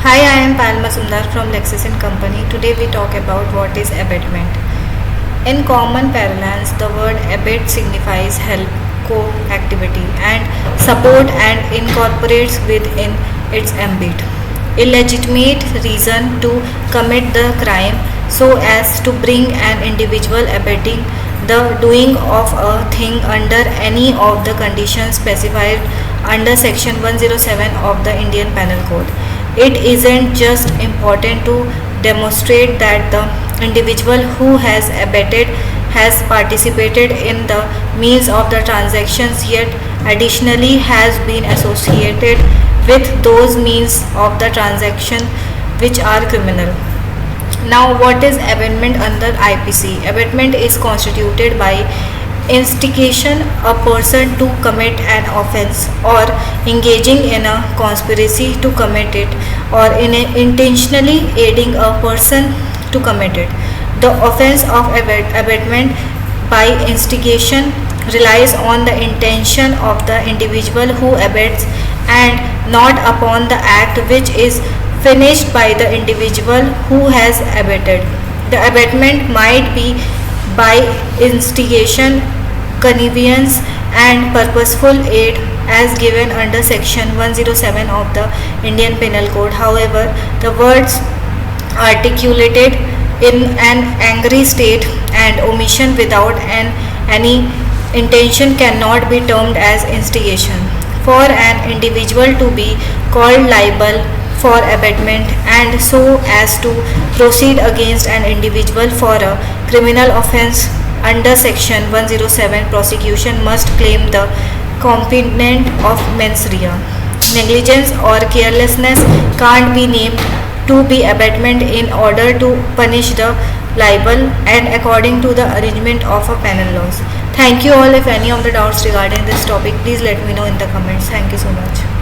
Hi, I am Palma Sundar from Lexis and Company. Today we talk about what is abatement. In common parlance, the word abet signifies help, co-activity, and support and incorporates within its ambit illegitimate reason to commit the crime so as to bring an individual abetting the doing of a thing under any of the conditions specified under section 107 of the Indian Penal Code. It isn't just important to demonstrate that the individual who has abetted has participated in the means of the transactions, yet additionally has been associated with those means of the transaction which are criminal. Now, what is abetment under IPC? Abetment is constituted by instigation a person to commit an offense or engaging in a conspiracy to commit it or in intentionally aiding a person to commit it. The offense of abetment by instigation relies on the intention of the individual who abets and not upon the act which is finished by the individual who has abetted. The abatement might be by instigation, connivance, and purposeful aid as given under section 107 of the Indian Penal Code. However, the words articulated in an angry state and omission without any intention cannot be termed as instigation. For an individual to be called liable for abatement and so as to proceed against an individual for a criminal offense under section 107, prosecution must claim the component of mens rea. Negligence or carelessness can't be named to be abatement in order to punish the liable and according to the arrangement of a penal laws. Thank you all. If any of the doubts regarding this topic, please let me know in the comments. Thank you so much.